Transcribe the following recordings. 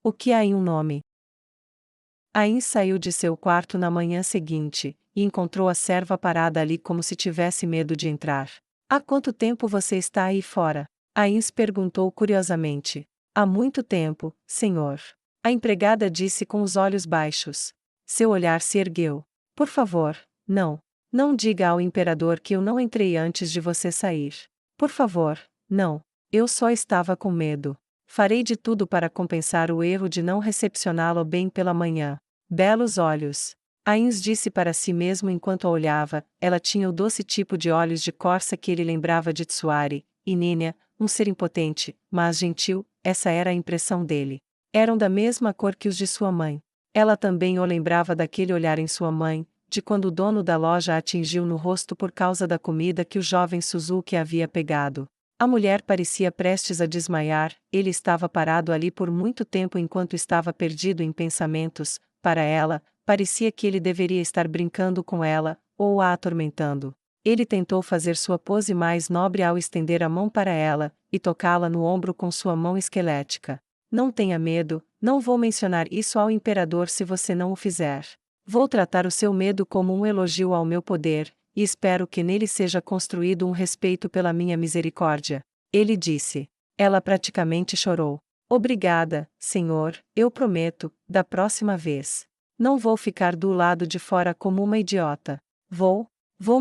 O que há em um nome? Ain saiu de seu quarto na manhã seguinte, e encontrou a serva parada ali como se tivesse medo de entrar. Há quanto tempo você está aí fora? Ain perguntou curiosamente. Há muito tempo, senhor. A empregada disse com os olhos baixos. Seu olhar se ergueu. Por favor, não. Não diga ao imperador que eu não entrei antes de você sair. Por favor, não. Eu só estava com medo. Farei de tudo para compensar o erro de não recepcioná-lo bem pela manhã. Belos olhos. Ains disse para si mesmo enquanto a olhava, ela tinha o doce tipo de olhos de corça que ele lembrava de Tsuari, e Nínia, um ser impotente, mas gentil, essa era a impressão dele. Eram da mesma cor que os de sua mãe. Ela também o lembrava daquele olhar em sua mãe, de quando o dono da loja a atingiu no rosto por causa da comida que o jovem Suzuki havia pegado. A mulher parecia prestes a desmaiar, ele estava parado ali por muito tempo enquanto estava perdido em pensamentos. Para ela, parecia que ele deveria estar brincando com ela, ou a atormentando. Ele tentou fazer sua pose mais nobre ao estender a mão para ela, e tocá-la no ombro com sua mão esquelética. Não tenha medo, não vou mencionar isso ao imperador se você não o fizer. Vou tratar o seu medo como um elogio ao meu poder, e espero que nele seja construído um respeito pela minha misericórdia. Ele disse. Ela praticamente chorou. Obrigada, senhor, eu prometo, da próxima vez. Não vou ficar do lado de fora como uma idiota. Vou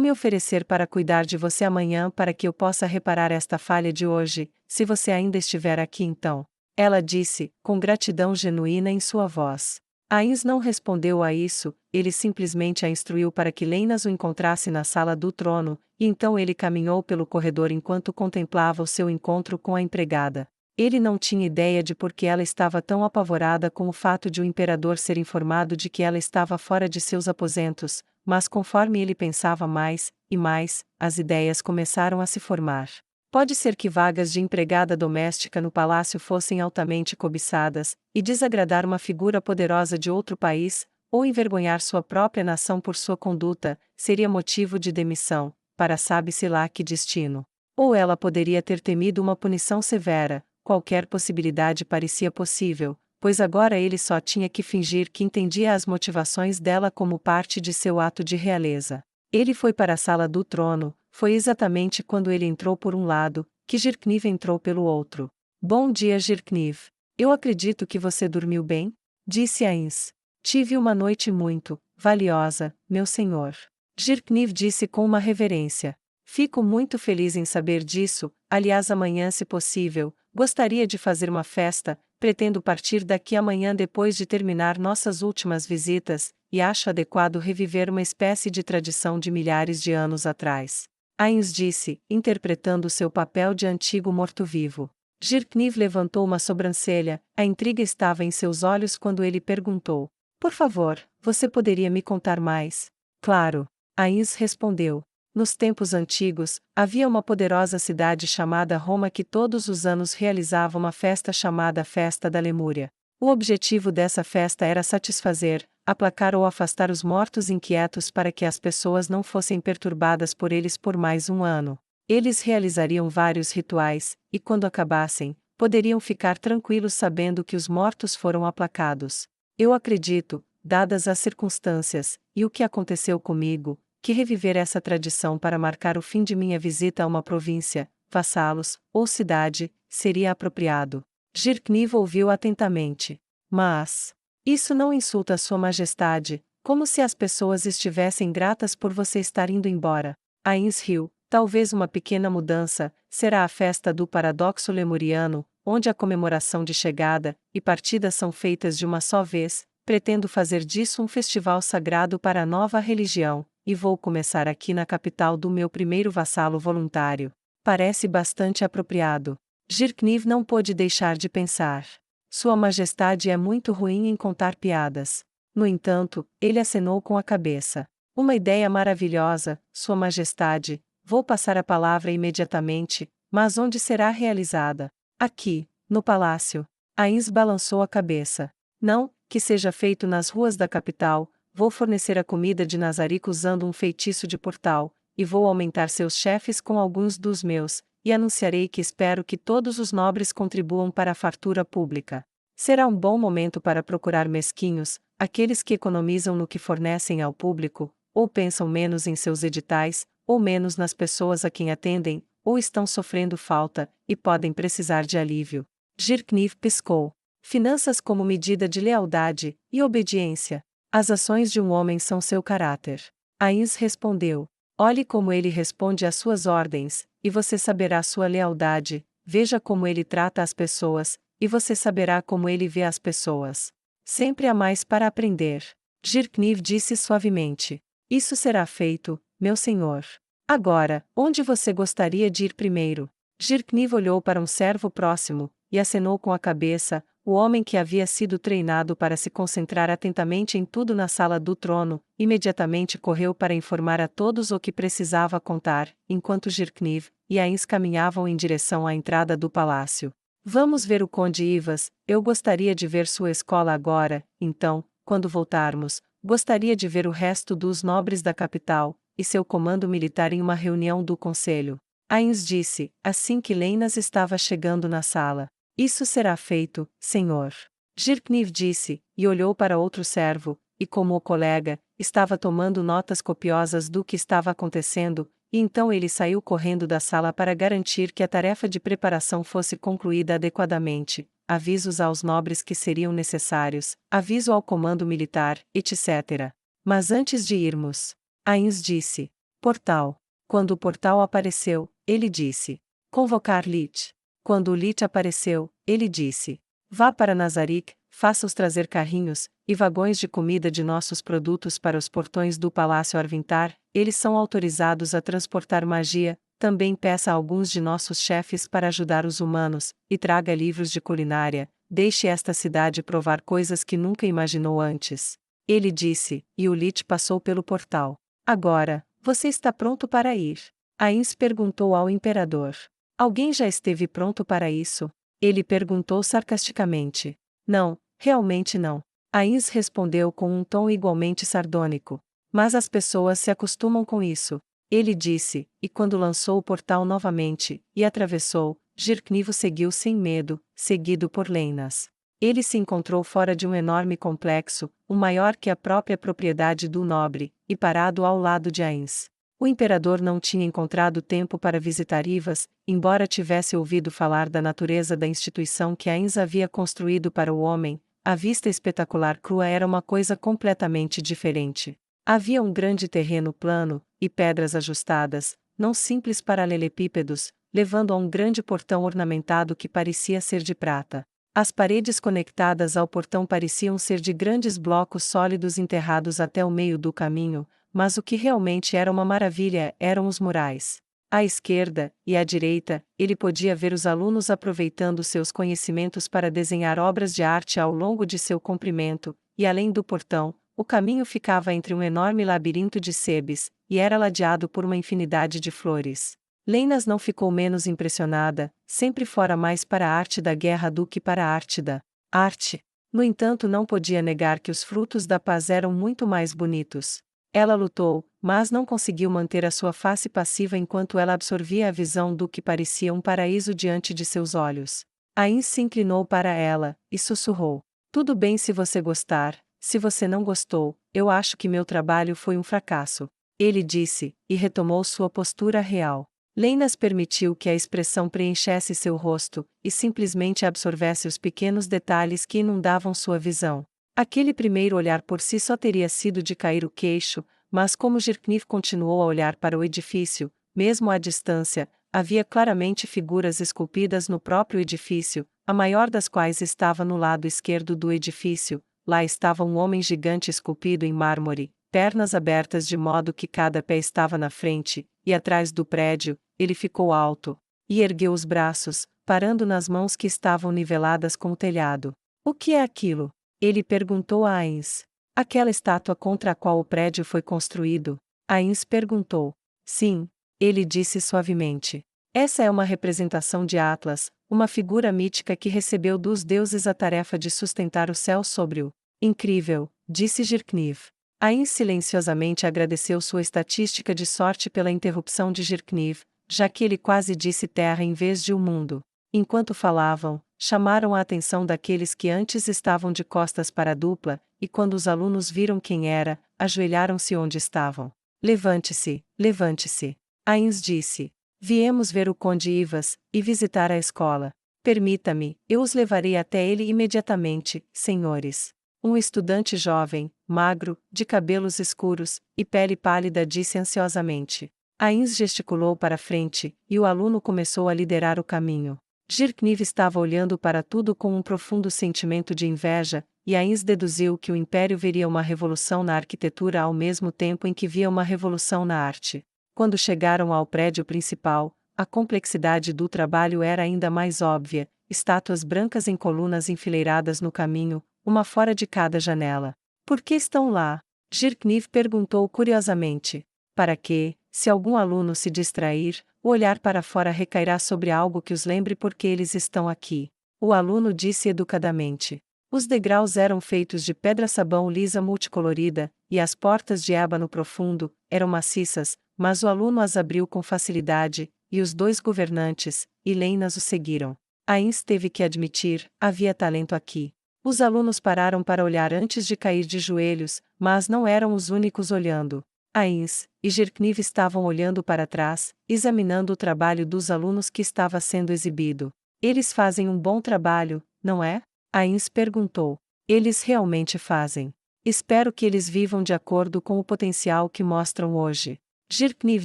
me oferecer para cuidar de você amanhã para que eu possa reparar esta falha de hoje, se você ainda estiver aqui então. Ela disse, com gratidão genuína em sua voz. Ains não respondeu a isso, ele simplesmente a instruiu para que Leinas o encontrasse na sala do trono, e então ele caminhou pelo corredor enquanto contemplava o seu encontro com a empregada. Ele não tinha ideia de por que ela estava tão apavorada com o fato de o imperador ser informado de que ela estava fora de seus aposentos, mas conforme ele pensava mais, e mais, as ideias começaram a se formar. Pode ser que vagas de empregada doméstica no palácio fossem altamente cobiçadas, e desagradar uma figura poderosa de outro país, ou envergonhar sua própria nação por sua conduta, seria motivo de demissão, para sabe-se lá que destino. Ou ela poderia ter temido uma punição severa. Qualquer possibilidade parecia possível, pois agora ele só tinha que fingir que entendia as motivações dela como parte de seu ato de realeza. Ele foi para a sala do trono, foi exatamente quando ele entrou por um lado, que Jirkniv entrou pelo outro. Bom dia, Jirkniv. Eu acredito que você dormiu bem? Disse Ains. Tive uma noite muito valiosa, meu senhor. Jirkniv disse com uma reverência. Fico muito feliz em saber disso, aliás amanhã se possível, gostaria de fazer uma festa, pretendo partir daqui amanhã depois de terminar nossas últimas visitas, e acho adequado reviver uma espécie de tradição de milhares de anos atrás. Ains disse, interpretando seu papel de antigo morto-vivo. Jirkniv levantou uma sobrancelha, a intriga estava em seus olhos quando ele perguntou. Por favor, você poderia me contar mais? Claro. Ains respondeu. Nos tempos antigos, havia uma poderosa cidade chamada Roma que todos os anos realizava uma festa chamada Festa da Lemúria. O objetivo dessa festa era satisfazer, aplacar ou afastar os mortos inquietos para que as pessoas não fossem perturbadas por eles por mais um ano. Eles realizariam vários rituais, e quando acabassem, poderiam ficar tranquilos sabendo que os mortos foram aplacados. Eu acredito, dadas as circunstâncias, e o que aconteceu comigo, que reviver essa tradição para marcar o fim de minha visita a uma província, vassalos, ou cidade, seria apropriado. Jirkniv ouviu atentamente. Mas isso não insulta Sua Majestade, como se as pessoas estivessem gratas por você estar indo embora. Ains riu. Talvez uma pequena mudança, será a festa do paradoxo lemuriano, onde a comemoração de chegada e partida são feitas de uma só vez. Pretendo fazer disso um festival sagrado para a nova religião, e vou começar aqui na capital do meu primeiro vassalo voluntário. Parece bastante apropriado. Jirkniv não pôde deixar de pensar. Sua Majestade é muito ruim em contar piadas. No entanto, ele acenou com a cabeça. Uma ideia maravilhosa, Sua Majestade. Vou passar a palavra imediatamente, mas onde será realizada? Aqui, no palácio. Ains balançou a cabeça. Não, que seja feito nas ruas da capital. Vou fornecer a comida de Nazarico usando um feitiço de portal, e vou aumentar seus chefes com alguns dos meus, e anunciarei que espero que todos os nobres contribuam para a fartura pública. Será um bom momento para procurar mesquinhos, aqueles que economizam no que fornecem ao público, ou pensam menos em seus editais, ou menos nas pessoas a quem atendem, ou estão sofrendo falta, e podem precisar de alívio. Zhirkniv piscou. Finanças como medida de lealdade e obediência. As ações de um homem são seu caráter. Ains respondeu. Olhe como ele responde às suas ordens, e você saberá sua lealdade, veja como ele trata as pessoas, e você saberá como ele vê as pessoas. Sempre há mais para aprender. Zhirkniv disse suavemente. Isso será feito, meu senhor. Agora, onde você gostaria de ir primeiro? Zhirkniv olhou para um servo próximo, e acenou com a cabeça. O homem que havia sido treinado para se concentrar atentamente em tudo na sala do trono, imediatamente correu para informar a todos o que precisava contar, enquanto Zhirkniv e Ains caminhavam em direção à entrada do palácio. Vamos ver o Conde Ivas, eu gostaria de ver sua escola agora, então, quando voltarmos, gostaria de ver o resto dos nobres da capital, e seu comando militar em uma reunião do conselho. Ains disse, assim que Leinas estava chegando na sala. Isso será feito, senhor. Zhirkniv disse, e olhou para outro servo, e como o colega, estava tomando notas copiosas do que estava acontecendo, e então ele saiu correndo da sala para garantir que a tarefa de preparação fosse concluída adequadamente, avisos aos nobres que seriam necessários, aviso ao comando militar, etc. Mas antes de irmos, Ains disse, portal. Quando o portal apareceu, ele disse, convocar Lit. Quando o Lit apareceu, ele disse: vá para Nazarick, faça-os trazer carrinhos e vagões de comida de nossos produtos para os portões do Palácio Arvintar, eles são autorizados a transportar magia, também peça a alguns de nossos chefes para ajudar os humanos, e traga livros de culinária, deixe esta cidade provar coisas que nunca imaginou antes. Ele disse, e o Lit passou pelo portal. Agora, você está pronto para ir? Ains perguntou ao imperador. Alguém já esteve pronto para isso? Ele perguntou sarcasticamente. Não, realmente não. Ains respondeu com um tom igualmente sardônico. Mas as pessoas se acostumam com isso. Ele disse, e quando lançou o portal novamente, e atravessou, Zhirkniv seguiu sem medo, seguido por Leinas. Ele se encontrou fora de um enorme complexo, o maior que a própria propriedade do nobre, e parado ao lado de Ains. O imperador não tinha encontrado tempo para visitar Ivas, embora tivesse ouvido falar da natureza da instituição que Ains havia construído para o homem. A vista espetacular crua era uma coisa completamente diferente. Havia um grande terreno plano, e pedras ajustadas, não simples paralelepípedos, levando a um grande portão ornamentado que parecia ser de prata. As paredes conectadas ao portão pareciam ser de grandes blocos sólidos enterrados até o meio do caminho, mas o que realmente era uma maravilha eram os murais. À esquerda e à direita, ele podia ver os alunos aproveitando seus conhecimentos para desenhar obras de arte ao longo de seu comprimento, e além do portão, o caminho ficava entre um enorme labirinto de sebes, e era ladeado por uma infinidade de flores. Leinas não ficou menos impressionada, sempre fora mais para a arte da guerra do que para a arte da arte. No entanto, não podia negar que os frutos da paz eram muito mais bonitos. Ela lutou, mas não conseguiu manter a sua face passiva enquanto ela absorvia a visão do que parecia um paraíso diante de seus olhos. Ain se inclinou para ela, e sussurrou: tudo bem se você gostar, se você não gostou, eu acho que meu trabalho foi um fracasso. Ele disse, e retomou sua postura real. Leinas permitiu que a expressão preenchesse seu rosto, e simplesmente absorvesse os pequenos detalhes que inundavam sua visão. Aquele primeiro olhar por si só teria sido de cair o queixo, mas como Zhirkniv continuou a olhar para o edifício, mesmo à distância, havia claramente figuras esculpidas no próprio edifício, a maior das quais estava no lado esquerdo do edifício. Lá estava um homem gigante esculpido em mármore, pernas abertas de modo que cada pé estava na frente, e atrás do prédio, ele ficou alto, e ergueu os braços, parando nas mãos que estavam niveladas com o telhado. O que é aquilo? Ele perguntou a Ains. Aquela estátua contra a qual o prédio foi construído? Ains perguntou. Sim, ele disse suavemente. Essa é uma representação de Atlas, uma figura mítica que recebeu dos deuses a tarefa de sustentar o céu sobre o. Incrível, disse Zhirkniv. Ains silenciosamente agradeceu sua estatística de sorte pela interrupção de Zhirkniv, já que ele quase disse terra em vez de o mundo. Enquanto falavam, chamaram a atenção daqueles que antes estavam de costas para a dupla, e quando os alunos viram quem era, ajoelharam-se onde estavam. Levante-se, levante-se. Ains disse. Viemos ver o Conde Ivas, e visitar a escola. Permita-me, eu os levarei até ele imediatamente, senhores. Um estudante jovem, magro, de cabelos escuros, e pele pálida disse ansiosamente. Ains gesticulou para frente, e o aluno começou a liderar o caminho. Jirkniv estava olhando para tudo com um profundo sentimento de inveja, e Ains deduziu que o Império veria uma revolução na arquitetura ao mesmo tempo em que via uma revolução na arte. Quando chegaram ao prédio principal, a complexidade do trabalho era ainda mais óbvia, estátuas brancas em colunas enfileiradas no caminho, uma fora de cada janela. Por que estão lá? Jirkniv perguntou curiosamente. Para quê? Se algum aluno se distrair, o olhar para fora recairá sobre algo que os lembre porque eles estão aqui. O aluno disse educadamente. Os degraus eram feitos de pedra-sabão lisa multicolorida, e as portas de ébano profundo eram maciças, mas o aluno as abriu com facilidade, e os dois governantes, e Leinas o seguiram. Ains teve que admitir, havia talento aqui. Os alunos pararam para olhar antes de cair de joelhos, mas não eram os únicos olhando. Ains e Jirkniv estavam olhando para trás, examinando o trabalho dos alunos que estava sendo exibido. Eles fazem um bom trabalho, não é? Ains perguntou. Eles realmente fazem. Espero que eles vivam de acordo com o potencial que mostram hoje. Jirkniv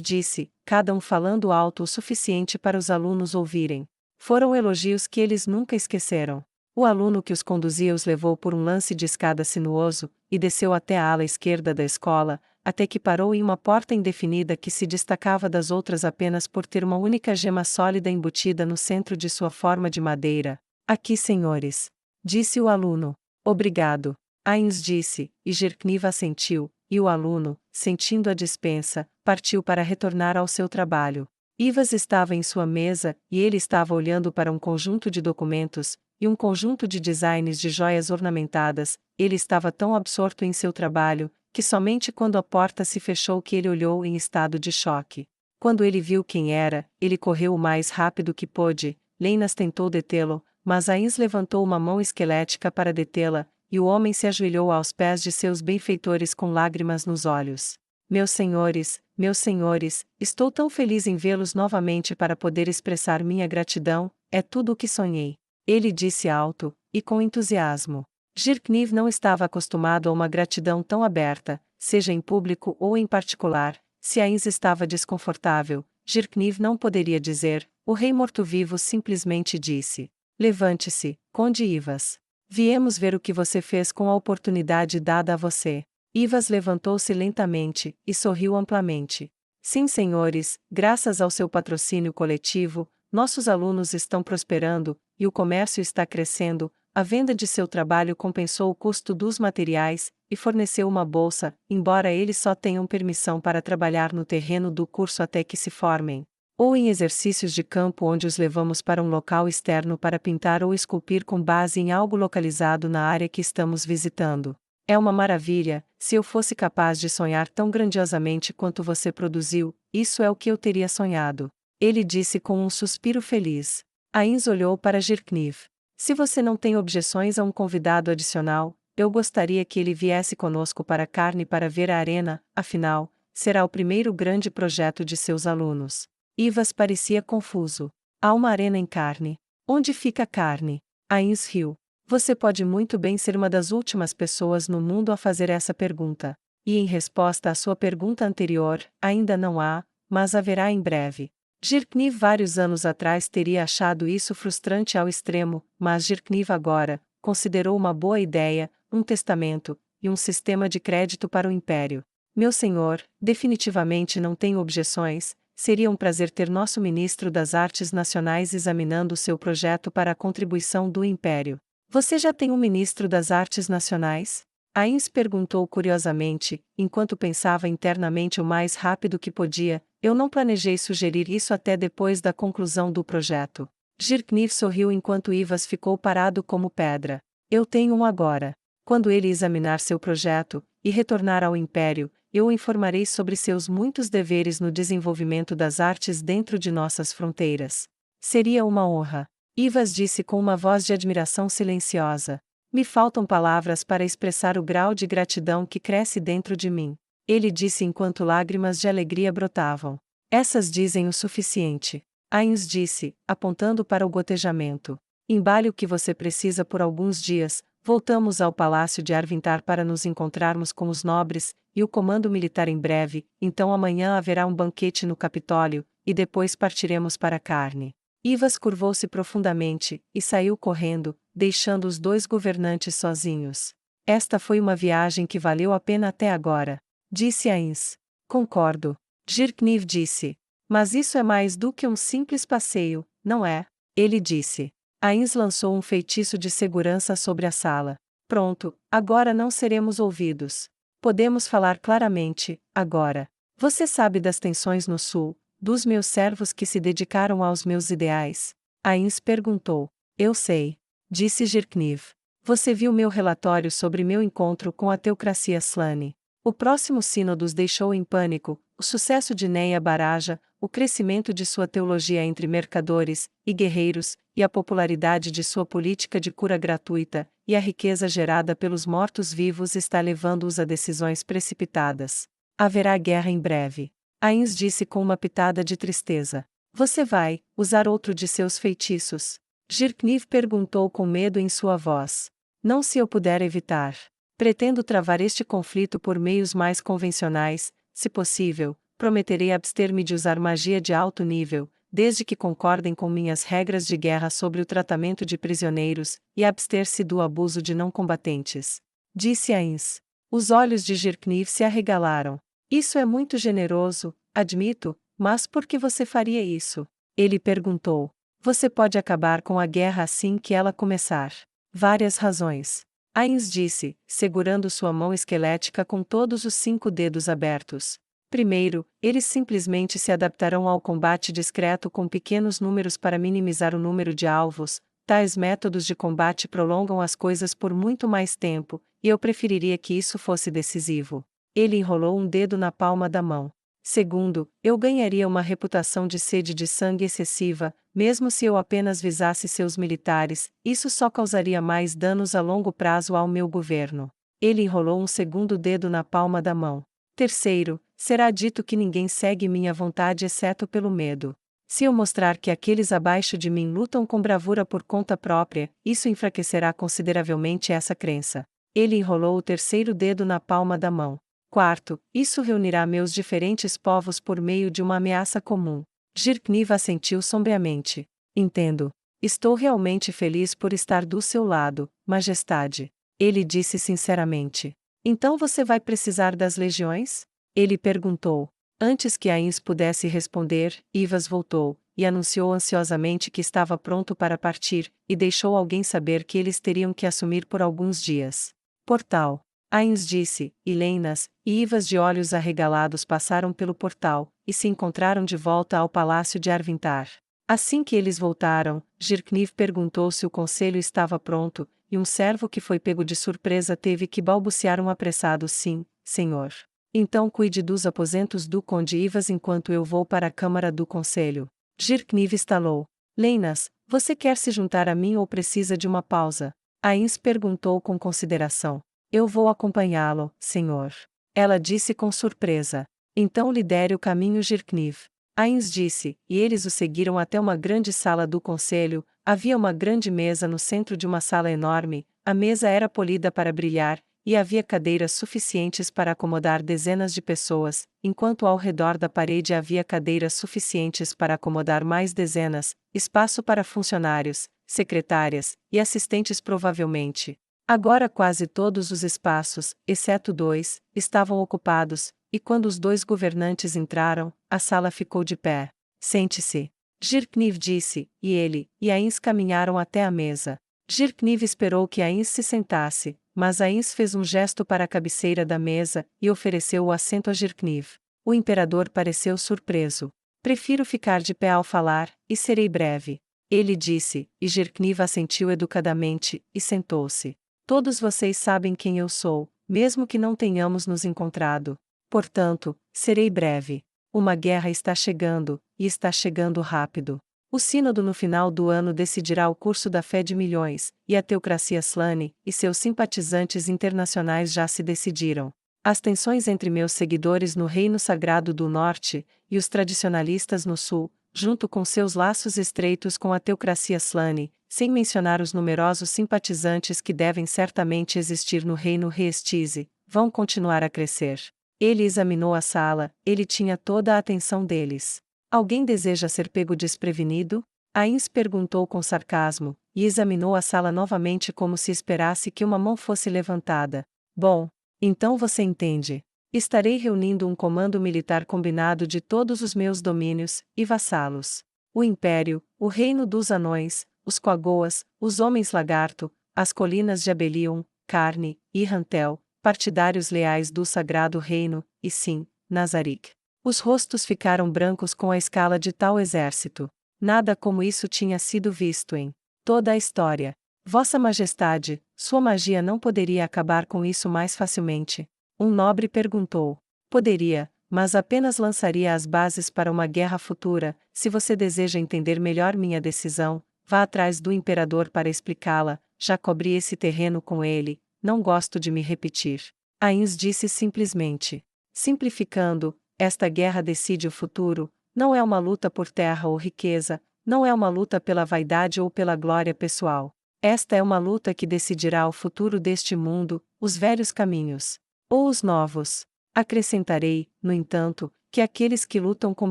disse, cada um falando alto o suficiente para os alunos ouvirem. Foram elogios que eles nunca esqueceram. O aluno que os conduzia os levou por um lance de escada sinuoso, e desceu até a ala esquerda da escola, até que parou em uma porta indefinida que se destacava das outras apenas por ter uma única gema sólida embutida no centro de sua forma de madeira. Aqui, senhores. Disse o aluno. Obrigado. Ains disse, e Jirkniv assentiu, e o aluno, sentindo a dispensa, partiu para retornar ao seu trabalho. Ivas estava em sua mesa, e ele estava olhando para um conjunto de documentos, e um conjunto de designs de joias ornamentadas. Ele estava tão absorto em seu trabalho, que somente quando a porta se fechou que ele olhou em estado de choque. Quando ele viu quem era, ele correu o mais rápido que pôde. Leinas tentou detê-lo, mas Ains levantou uma mão esquelética para detê-la, e o homem se ajoelhou aos pés de seus benfeitores com lágrimas nos olhos. Meus senhores, estou tão feliz em vê-los novamente para poder expressar minha gratidão, é tudo o que sonhei. Ele disse alto, e com entusiasmo. Jirkniv não estava acostumado a uma gratidão tão aberta, seja em público ou em particular. Se Ains estava desconfortável, Jirkniv não poderia dizer. O rei morto-vivo simplesmente disse. Levante-se, Conde Ivas. Viemos ver o que você fez com a oportunidade dada a você. Ivas levantou-se lentamente, e sorriu amplamente. Sim, senhores, graças ao seu patrocínio coletivo, nossos alunos estão prosperando, e o comércio está crescendo. A venda de seu trabalho compensou o custo dos materiais, e forneceu uma bolsa, embora eles só tenham permissão para trabalhar no terreno do curso até que se formem. Ou em exercícios de campo onde os levamos para um local externo para pintar ou esculpir com base em algo localizado na área que estamos visitando. É uma maravilha, se eu fosse capaz de sonhar tão grandiosamente quanto você produziu, isso é o que eu teria sonhado. Ele disse com um suspiro feliz. Ains olhou para Jirkniv. Se você não tem objeções a um convidado adicional, eu gostaria que ele viesse conosco para Carne para ver a arena, afinal, será o primeiro grande projeto de seus alunos. Ivas parecia confuso. Há uma arena em Carne. Onde fica Carne? Ains riu. Você pode muito bem ser uma das últimas pessoas no mundo a fazer essa pergunta. E em resposta à sua pergunta anterior, ainda não há, mas haverá em breve. Jirkniv vários anos atrás teria achado isso frustrante ao extremo, mas Jirkniv agora considerou uma boa ideia, um testamento, e um sistema de crédito para o Império. Meu senhor, definitivamente não tenho objeções, seria um prazer ter nosso ministro das Artes Nacionais examinando seu projeto para a contribuição do Império. Você já tem um ministro das Artes Nacionais? Ains perguntou curiosamente, enquanto pensava internamente o mais rápido que podia. Eu não planejei sugerir isso até depois da conclusão do projeto. Jirkniv sorriu enquanto Ivas ficou parado como pedra. Eu tenho um agora. Quando ele examinar seu projeto, e retornar ao Império, eu o informarei sobre seus muitos deveres no desenvolvimento das artes dentro de nossas fronteiras. Seria uma honra. Ivas disse com uma voz de admiração silenciosa. Me faltam palavras para expressar o grau de gratidão que cresce dentro de mim. Ele disse enquanto lágrimas de alegria brotavam. Essas dizem o suficiente. Ains disse, apontando para o gotejamento. Embale o que você precisa por alguns dias, voltamos ao palácio de Arvintar para nos encontrarmos com os nobres, e o comando militar em breve, então amanhã haverá um banquete no Capitólio, e depois partiremos para Carne. Ivas curvou-se profundamente, e saiu correndo, deixando os dois governantes sozinhos. Esta foi uma viagem que valeu a pena até agora, disse Ains. Concordo. Jirkniv disse. Mas isso é mais do que um simples passeio, não é? Ele disse. Ains lançou um feitiço de segurança sobre a sala. Pronto, agora não seremos ouvidos. Podemos falar claramente, agora. Você sabe das tensões no sul, dos meus servos que se dedicaram aos meus ideais? Ains perguntou. Eu sei. Disse Jirkniv. Você viu meu relatório sobre meu encontro com a teocracia Slane. O próximo sínodo os deixou em pânico, o sucesso de Neia Baraja, o crescimento de sua teologia entre mercadores e guerreiros, e a popularidade de sua política de cura gratuita, e a riqueza gerada pelos mortos-vivos está levando-os a decisões precipitadas. Haverá guerra em breve. Ains disse com uma pitada de tristeza. Você vai usar outro de seus feitiços? Jirkniv perguntou com medo em sua voz. Não se eu puder evitar. Pretendo travar este conflito por meios mais convencionais, se possível, prometerei abster-me de usar magia de alto nível, desde que concordem com minhas regras de guerra sobre o tratamento de prisioneiros, e abster-se do abuso de não combatentes. Disse Ains. Os olhos de Jirkniv se arregalaram. Isso é muito generoso, admito, mas por que você faria isso? Ele perguntou. Você pode acabar com a guerra assim que ela começar. Várias razões. Ains disse, segurando sua mão esquelética com todos os 5 dedos abertos. Primeiro, eles simplesmente se adaptarão ao combate discreto com pequenos números para minimizar o número de alvos. Tais métodos de combate prolongam as coisas por muito mais tempo, e eu preferiria que isso fosse decisivo. Ele enrolou um dedo na palma da mão. Segundo, eu ganharia uma reputação de sede de sangue excessiva, mesmo se eu apenas visasse seus militares, isso só causaria mais danos a longo prazo ao meu governo. Ele enrolou um segundo dedo na palma da mão. Terceiro, será dito que ninguém segue minha vontade exceto pelo medo. Se eu mostrar que aqueles abaixo de mim lutam com bravura por conta própria, isso enfraquecerá consideravelmente essa crença. Ele enrolou o terceiro dedo na palma da mão. Quarto, isso reunirá meus diferentes povos por meio de uma ameaça comum. Jirkniv assentiu sombriamente. Entendo. Estou realmente feliz por estar do seu lado, Majestade. Ele disse sinceramente. Então você vai precisar das legiões? Ele perguntou. Antes que Ains pudesse responder, Ivas voltou, e anunciou ansiosamente que estava pronto para partir, e deixou alguém saber que eles teriam que assumir por alguns dias. Portal. Ains disse, e Leinas, e Ivas de olhos arregalados passaram pelo portal, e se encontraram de volta ao palácio de Arvintar. Assim que eles voltaram, Jirkniv perguntou se o conselho estava pronto, e um servo que foi pego de surpresa teve que balbuciar um apressado sim, senhor. Então cuide dos aposentos do conde Ivas enquanto eu vou para a câmara do conselho. Jirkniv estalou. Leinas, você quer se juntar a mim ou precisa de uma pausa? Ains perguntou com consideração. Eu vou acompanhá-lo, senhor. Ela disse com surpresa. Então lidere o caminho Jirkniv. Ains disse, e eles o seguiram até uma grande sala do conselho. Havia uma grande mesa no centro de uma sala enorme, a mesa era polida para brilhar, e havia cadeiras suficientes para acomodar dezenas de pessoas, enquanto ao redor da parede havia cadeiras suficientes para acomodar mais dezenas, espaço para funcionários, secretárias, e assistentes provavelmente. Agora quase todos os espaços, exceto 2, estavam ocupados, e quando os 2 governantes entraram, a sala ficou de pé. Sente-se. Jirkniv disse, e ele, e Ains caminharam até a mesa. Jirkniv esperou que Ains se sentasse, mas Ains fez um gesto para a cabeceira da mesa, e ofereceu o assento a Jirkniv. O imperador pareceu surpreso. Prefiro ficar de pé ao falar, e serei breve. Ele disse, e Jirkniv assentiu educadamente, e sentou-se. Todos vocês sabem quem eu sou, mesmo que não tenhamos nos encontrado. Portanto, serei breve. Uma guerra está chegando, e está chegando rápido. O sínodo no final do ano decidirá o curso da fé de milhões, e a teocracia Slane e seus simpatizantes internacionais já se decidiram. As tensões entre meus seguidores no Reino Sagrado do Norte e os tradicionalistas no Sul, junto com seus laços estreitos com a teocracia Slane, sem mencionar os numerosos simpatizantes que devem certamente existir no Reino Reestize, vão continuar a crescer. Ele examinou a sala, ele tinha toda a atenção deles. Alguém deseja ser pego desprevenido? Ains perguntou com sarcasmo, e examinou a sala novamente como se esperasse que uma mão fosse levantada. Bom, então você entende. Estarei reunindo um comando militar combinado de todos os meus domínios e vassalos. O Império, o Reino dos Anões, os Quagoas, os Homens-Lagarto, as Colinas de Abelion, Carne e Rantel, partidários leais do Sagrado Reino, e sim, Nazarick. Os rostos ficaram brancos com a escala de tal exército. Nada como isso tinha sido visto em toda a história. Vossa Majestade, sua magia não poderia acabar com isso mais facilmente? Um nobre perguntou. Poderia, mas apenas lançaria as bases para uma guerra futura. Se você deseja entender melhor minha decisão, vá atrás do imperador para explicá-la. Já cobri esse terreno com ele, não gosto de me repetir. Ains disse simplesmente. Simplificando, esta guerra decide o futuro, não é uma luta por terra ou riqueza, não é uma luta pela vaidade ou pela glória pessoal. Esta é uma luta que decidirá o futuro deste mundo, os velhos caminhos, ou os novos. Acrescentarei, no entanto, que aqueles que lutam com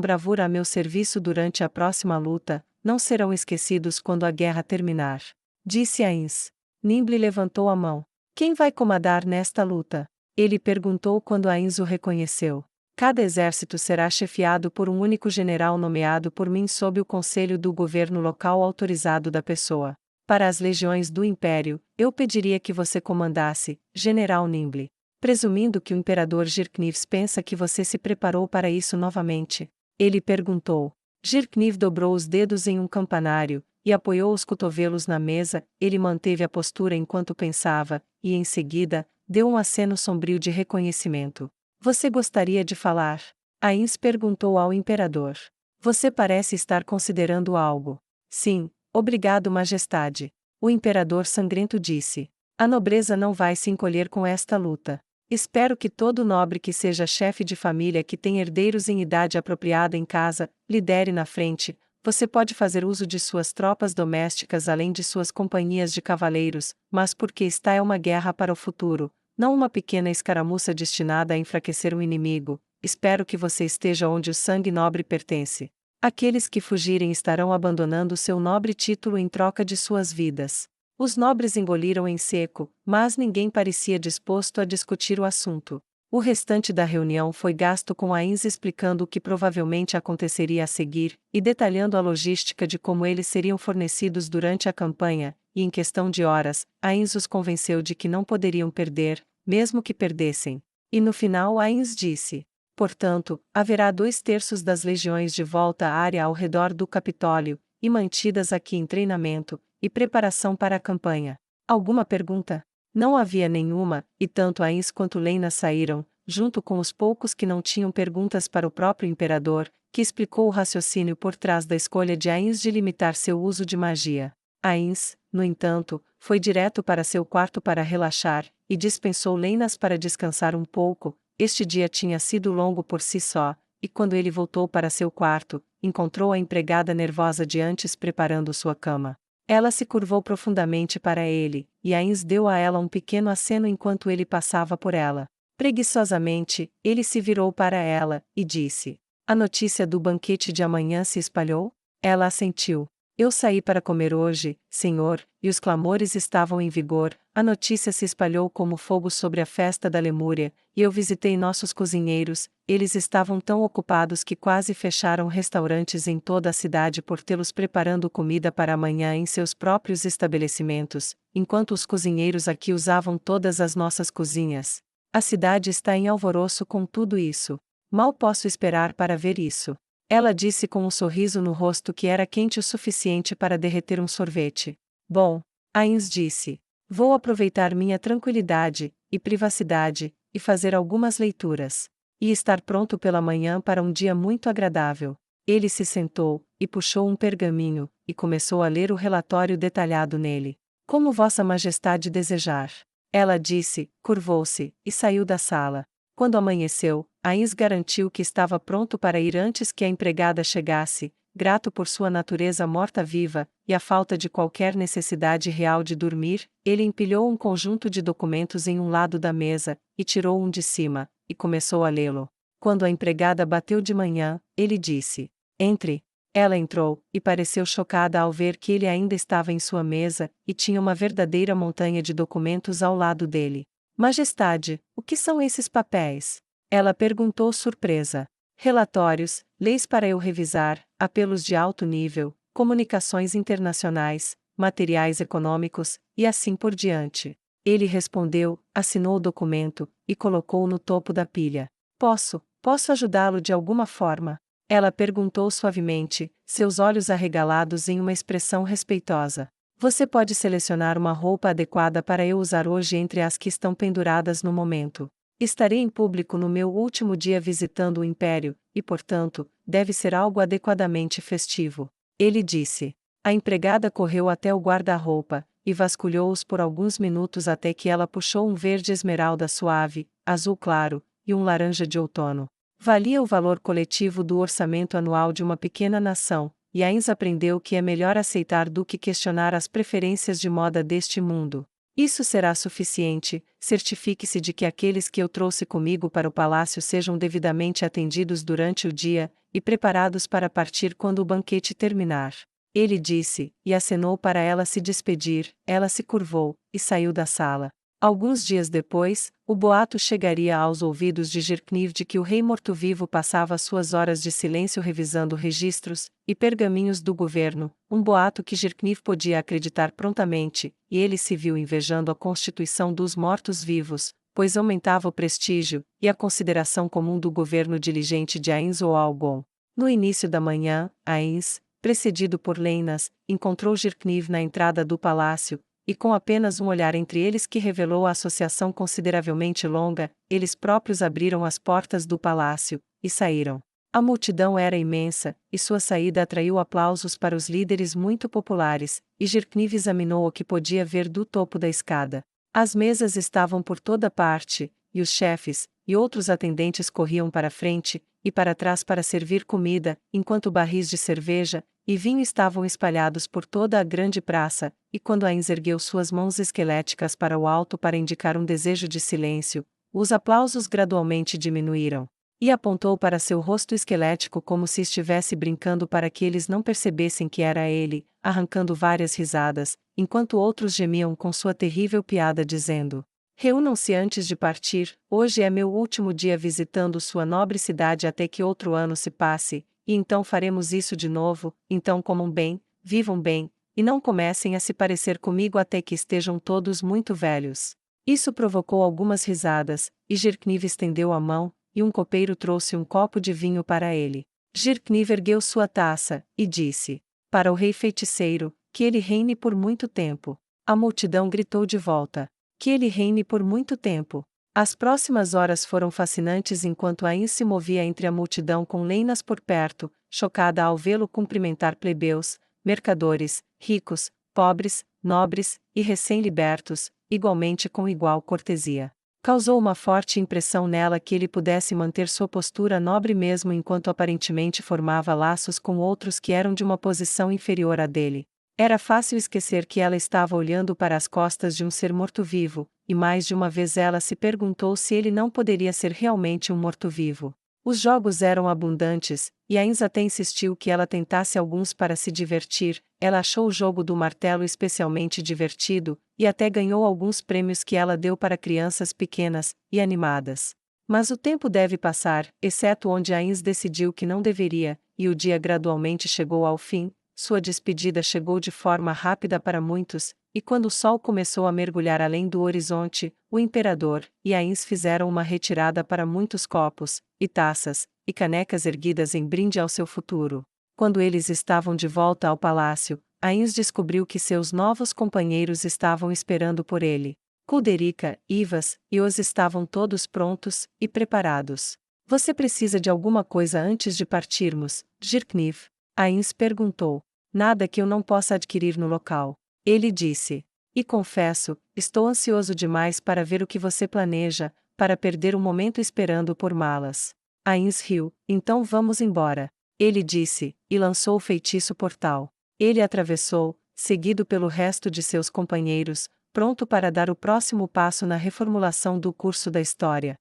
bravura a meu serviço durante a próxima luta, não serão esquecidos quando a guerra terminar. Disse Ains. Nimble levantou a mão. Quem vai comandar nesta luta? Ele perguntou quando Ains o reconheceu. Cada exército será chefiado por um único general nomeado por mim sob o conselho do governo local autorizado da pessoa. Para as legiões do Império, eu pediria que você comandasse, General Nimble. Presumindo que o Imperador Girknives pensa que você se preparou para isso novamente. Ele perguntou. Girkniv dobrou os dedos em um campanário, e apoiou os cotovelos na mesa. Ele manteve a postura enquanto pensava, e em seguida, deu um aceno sombrio de reconhecimento. Você gostaria de falar? Ains perguntou ao imperador. Você parece estar considerando algo. Sim, obrigado, Majestade. O imperador sangrento disse. A nobreza não vai se encolher com esta luta. Espero que todo nobre que seja chefe de família que tem herdeiros em idade apropriada em casa, lidere na frente. Você pode fazer uso de suas tropas domésticas além de suas companhias de cavaleiros, mas porque esta é uma guerra para o futuro, não uma pequena escaramuça destinada a enfraquecer um inimigo. Espero que você esteja onde o sangue nobre pertence. Aqueles que fugirem estarão abandonando seu nobre título em troca de suas vidas. Os nobres engoliram em seco, mas ninguém parecia disposto a discutir o assunto. O restante da reunião foi gasto com Ains explicando o que provavelmente aconteceria a seguir, e detalhando a logística de como eles seriam fornecidos durante a campanha, e em questão de horas, Ains os convenceu de que não poderiam perder, mesmo que perdessem. E no final Ains disse: portanto, haverá 2/3 das legiões de volta à área ao redor do Capitólio, e mantidas aqui em treinamento e preparação para a campanha. Alguma pergunta? Não havia nenhuma, e tanto Ains quanto Lena saíram, junto com os poucos que não tinham perguntas para o próprio imperador, que explicou o raciocínio por trás da escolha de Ains de limitar seu uso de magia. Ains, no entanto, foi direto para seu quarto para relaxar, e dispensou Lenas para descansar um pouco. Este dia tinha sido longo por si só, e quando ele voltou para seu quarto, encontrou a empregada nervosa de antes preparando sua cama. Ela se curvou profundamente para ele, e Ains deu a ela um pequeno aceno enquanto ele passava por ela. Preguiçosamente, ele se virou para ela, e disse: a notícia do banquete de amanhã se espalhou? Ela assentiu. Eu saí para comer hoje, senhor, e os clamores estavam em vigor. A notícia se espalhou como fogo sobre a festa da Lemúria, e eu visitei nossos cozinheiros. Eles estavam tão ocupados que quase fecharam restaurantes em toda a cidade por tê-los preparando comida para amanhã em seus próprios estabelecimentos, enquanto os cozinheiros aqui usavam todas as nossas cozinhas. A cidade está em alvoroço com tudo isso. Mal posso esperar para ver isso. Ela disse com um sorriso no rosto que era quente o suficiente para derreter um sorvete. Bom, Ains disse. Vou aproveitar minha tranquilidade e privacidade, e fazer algumas leituras. E estar pronto pela manhã para um dia muito agradável. Ele se sentou, e puxou um pergaminho, e começou a ler o relatório detalhado nele. Como Vossa Majestade desejar. Ela disse, curvou-se, e saiu da sala. Quando amanheceu, Ains garantiu que estava pronto para ir antes que a empregada chegasse, grato por sua natureza morta-viva, e a falta de qualquer necessidade real de dormir, ele empilhou um conjunto de documentos em um lado da mesa, e tirou um de cima, e começou a lê-lo. Quando a empregada bateu de manhã, ele disse: Entre. Ela entrou, e pareceu chocada ao ver que ele ainda estava em sua mesa, e tinha uma verdadeira montanha de documentos ao lado dele. Majestade, o que são esses papéis? Ela perguntou surpresa. Relatórios, leis para eu revisar, apelos de alto nível, comunicações internacionais, materiais econômicos, e assim por diante. Ele respondeu, assinou o documento, e colocou-o no topo da pilha. Posso ajudá-lo de alguma forma? Ela perguntou suavemente, seus olhos arregalados em uma expressão respeitosa. Você pode selecionar uma roupa adequada para eu usar hoje entre as que estão penduradas no momento. Estarei em público no meu último dia visitando o Império, e portanto, deve ser algo adequadamente festivo. Ele disse. A empregada correu até o guarda-roupa, e vasculhou-os por alguns minutos até que ela puxou um verde esmeralda suave, azul claro, e um laranja de outono. Valia o valor coletivo do orçamento anual de uma pequena nação, e Ains aprendeu que é melhor aceitar do que questionar as preferências de moda deste mundo. Isso será suficiente, certifique-se de que aqueles que eu trouxe comigo para o palácio sejam devidamente atendidos durante o dia, e preparados para partir quando o banquete terminar. Ele disse, e acenou para ela se despedir, ela se curvou, e saiu da sala. Alguns dias depois, o boato chegaria aos ouvidos de Jirkniv de que o rei morto-vivo passava suas horas de silêncio revisando registros e pergaminhos do governo, um boato que Jirkniv podia acreditar prontamente, e ele se viu invejando a constituição dos mortos-vivos, pois aumentava o prestígio e a consideração comum do governo diligente de Ains ou Algon. No início da manhã, Ains, precedido por Leinas, encontrou Jirkniv na entrada do palácio, e com apenas um olhar entre eles que revelou a associação consideravelmente longa, eles próprios abriram as portas do palácio, e saíram. A multidão era imensa, e sua saída atraiu aplausos para os líderes muito populares, e Jirkniv examinou o que podia ver do topo da escada. As mesas estavam por toda parte, e os chefes, e outros atendentes corriam para frente, e para trás para servir comida, enquanto barris de cerveja e vinho estavam espalhados por toda a grande praça, e quando Ains ergueu suas mãos esqueléticas para o alto para indicar um desejo de silêncio, os aplausos gradualmente diminuíram. E apontou para seu rosto esquelético como se estivesse brincando para que eles não percebessem que era ele, arrancando várias risadas, enquanto outros gemiam com sua terrível piada dizendo: Reúnam-se antes de partir, hoje é meu último dia visitando sua nobre cidade até que outro ano se passe, e então faremos isso de novo, então comam bem, vivam bem, e não comecem a se parecer comigo até que estejam todos muito velhos. Isso provocou algumas risadas, e Jirkniv estendeu a mão, e um copeiro trouxe um copo de vinho para ele. Jirkniv ergueu sua taça, e disse: Para o rei feiticeiro, que ele reine por muito tempo. A multidão gritou de volta: Que ele reine por muito tempo. As próximas horas foram fascinantes enquanto Ain se movia entre a multidão com Leinas por perto, chocada ao vê-lo cumprimentar plebeus, mercadores, ricos, pobres, nobres e recém-libertos, igualmente com igual cortesia. Causou uma forte impressão nela que ele pudesse manter sua postura nobre mesmo enquanto aparentemente formava laços com outros que eram de uma posição inferior à dele. Era fácil esquecer que ela estava olhando para as costas de um ser morto-vivo, e mais de uma vez ela se perguntou se ele não poderia ser realmente um morto-vivo. Os jogos eram abundantes, e Ains até insistiu que ela tentasse alguns para se divertir. Ela achou o jogo do martelo especialmente divertido, e até ganhou alguns prêmios que ela deu para crianças pequenas e animadas. Mas o tempo deve passar, exceto onde Ains decidiu que não deveria, e o dia gradualmente chegou ao fim. Sua despedida chegou de forma rápida para muitos, e quando o sol começou a mergulhar além do horizonte, o imperador e Ains fizeram uma retirada para muitos copos, e taças, e canecas erguidas em brinde ao seu futuro. Quando eles estavam de volta ao palácio, Ains descobriu que seus novos companheiros estavam esperando por ele. Kulderica, Ivas e Os estavam todos prontos e preparados. Você precisa de alguma coisa antes de partirmos, Jirkniv? Ains perguntou. Nada que eu não possa adquirir no local. Ele disse. E confesso, estou ansioso demais para ver o que você planeja, para perder um momento esperando por malas. Ains riu. Então vamos embora. Ele disse, e lançou o feitiço portal. Ele atravessou, seguido pelo resto de seus companheiros, pronto para dar o próximo passo na reformulação do curso da história.